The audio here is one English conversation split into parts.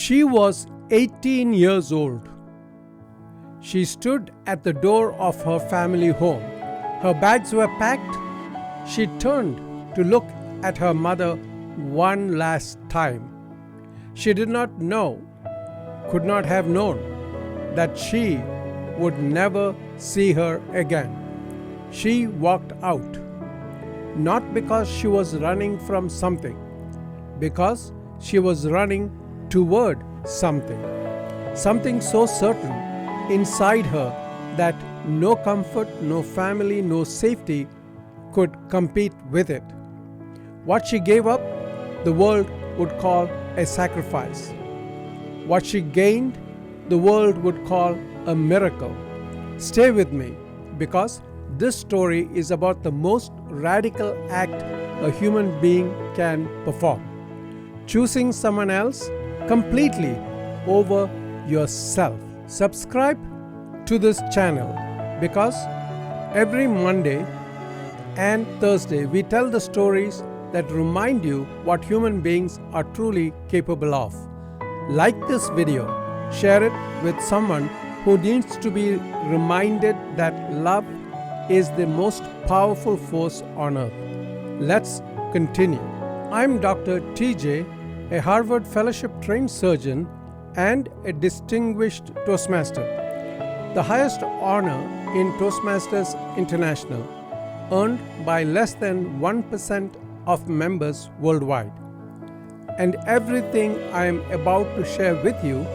She was 18 years old. She stood at the door of her family home. Her bags were packed. She turned to look at her mother one last time. She did not know, could not have known, that she would never see her again. She walked out, not because she was running from something, because she was running toward something. Something so certain inside her that no comfort, no family, no safety could compete with it. What she gave up, the world would call a sacrifice. What she gained, the world would call a miracle. Stay with me, because this story is about the most radical act a human being can perform: choosing someone else completely over yourself. Subscribe to this channel, because every Monday and Thursday we tell the stories that remind you what human beings are truly capable of. Like this video, share it with someone who needs to be reminded that love is the most powerful force on earth. Let's continue. I'm Dr. TJ, a Harvard Fellowship trained surgeon and a distinguished Toastmaster, the highest honor in Toastmasters International, earned by less than 1% of members worldwide. And everything I am about to share with you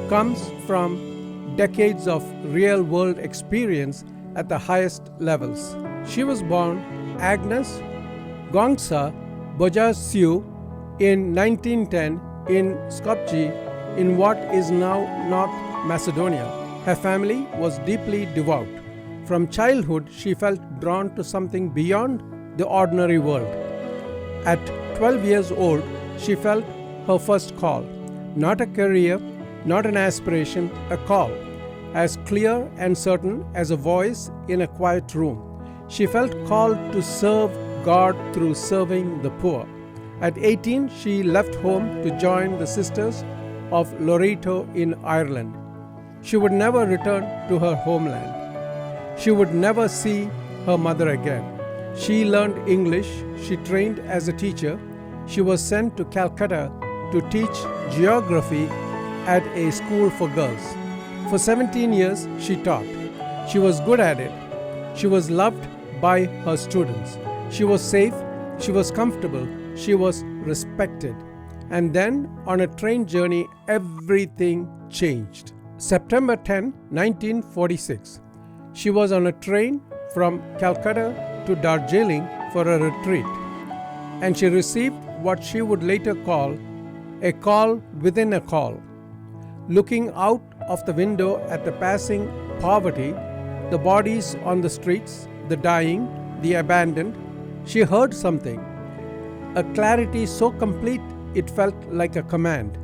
comes from decades of real-world experience at the highest levels. She was born Agnes Gongsa Bojasiu in 1910 in Skopje, in what is now North Macedonia. Her family was deeply devout. From childhood, she felt drawn to something beyond the ordinary world. At 12 years old, she felt her first call. Not a career, not an aspiration, a call, as clear and certain as a voice in a quiet room. She felt called to serve God through serving the poor. At 18, she left home to join the Sisters of Loreto in Ireland. She would never return to her homeland. She would never see her mother again. She learned English. She trained as a teacher. She was sent to Calcutta to teach geography at a school for girls. For 17 years, she taught. She was good at it. She was loved by her students. She was safe. She was comfortable. She was respected. And then, on a train journey, everything changed. September 10, 1946. She was on a train from Calcutta to Darjeeling for a retreat, and she received what she would later call a call within a call. Looking out of the window at the passing poverty, the bodies on the streets, the dying, the abandoned, she heard something, a clarity so complete it felt like a command.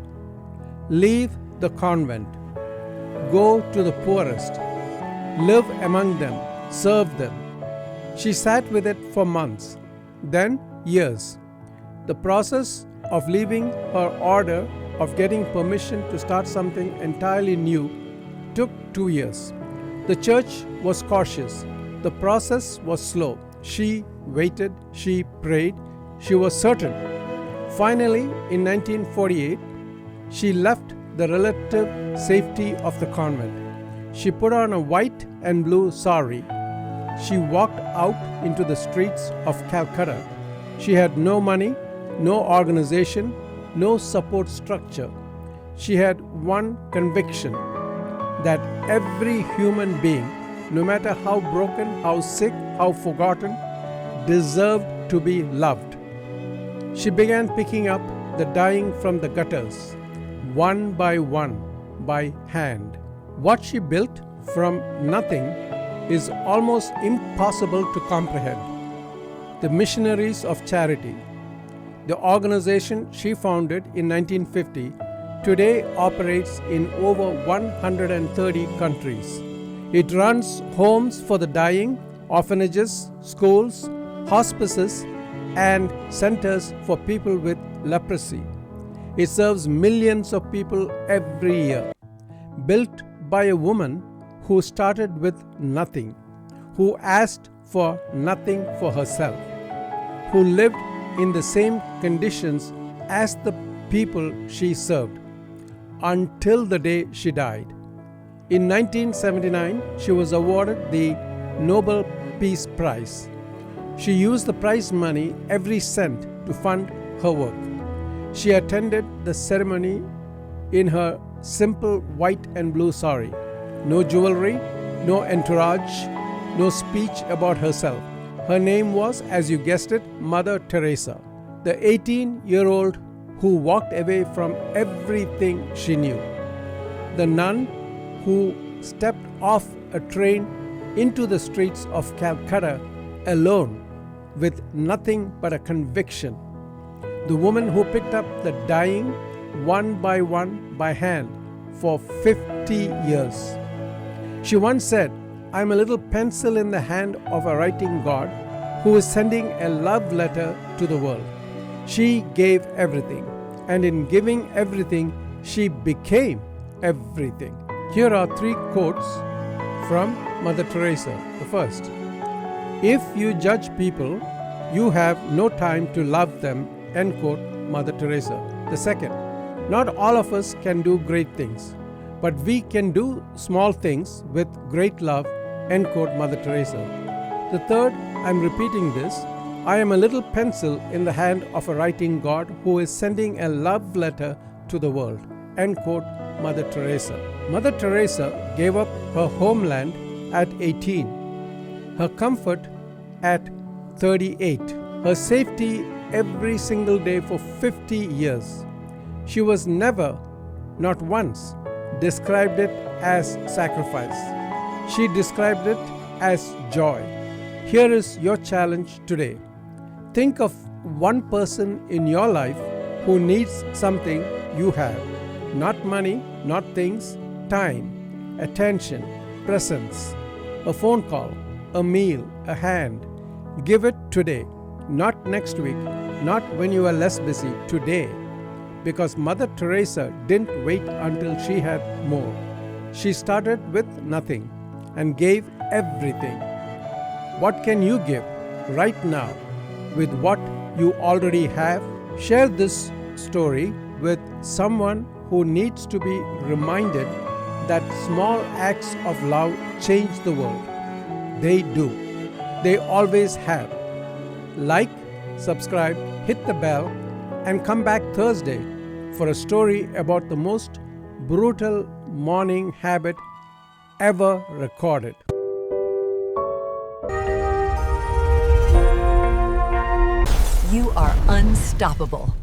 Leave the convent. Go to the poorest. Live among them. Serve them. She sat with it for months, then years. The process of leaving her order, of getting permission to start something entirely new, took 2 years. The church was cautious. The process was slow. She waited. She prayed. She was certain. Finally, in 1948, she left the relative safety of the convent. She put on a white and blue sari. She walked out into the streets of Calcutta. She had no money, no organization, no support structure. She had one conviction: that every human being, no matter how broken, how sick, how forgotten, deserved to be loved. She began picking up the dying from the gutters, one by hand. What she built from nothing is almost impossible to comprehend. The Missionaries of Charity, the organization she founded in 1950, today operates in over 130 countries. It runs homes for the dying, orphanages, schools, hospices, and centers for people with leprosy. It serves millions of people every year. Built by a woman who started with nothing, who asked for nothing for herself, who lived in the same conditions as the people she served until the day she died. In 1979, she was awarded the Nobel Peace Prize. She used the prize money, every cent, to fund her work. She attended the ceremony in her simple white and blue sari. No jewelry, no entourage, no speech about herself. Her name was, as you guessed it, Mother Teresa, the 18-year-old who walked away from everything she knew. The nun who stepped off a train into the streets of Calcutta alone with nothing but a conviction. The woman who picked up the dying one by hand for 50 years. She once said, "I'm a little pencil in the hand of a writing God who is sending a love letter to the world." She gave everything, and in giving everything, she became everything. Here are 3 quotes from Mother Teresa. The first, "If you judge people, you have no time to love them," end quote, Mother Teresa. The second, "Not all of us can do great things, but we can do small things with great love," end quote, Mother Teresa. The third, I'm repeating this, "I am a little pencil in the hand of a writing God who is sending a love letter to the world," end quote, Mother Teresa. Mother Teresa gave up her homeland at 18, her comfort at 38, her safety every single day for 50 years. She was never, not once, described it as sacrifice. She described it as joy. Here is your challenge today. Think of one person in your life who needs something you have. Not money, not things, time, attention, presence, a phone call, a meal, a hand. Give it today, not next week, not when you are less busy, today. Because Mother Teresa didn't wait until she had more. She started with nothing and gave everything. What can you give right now with what you already have? Share this story with someone who needs to be reminded that small acts of love change the world. They do. They always have. Like, subscribe, hit the bell, and come back Thursday for a story about the most brutal morning habit ever recorded. You are unstoppable.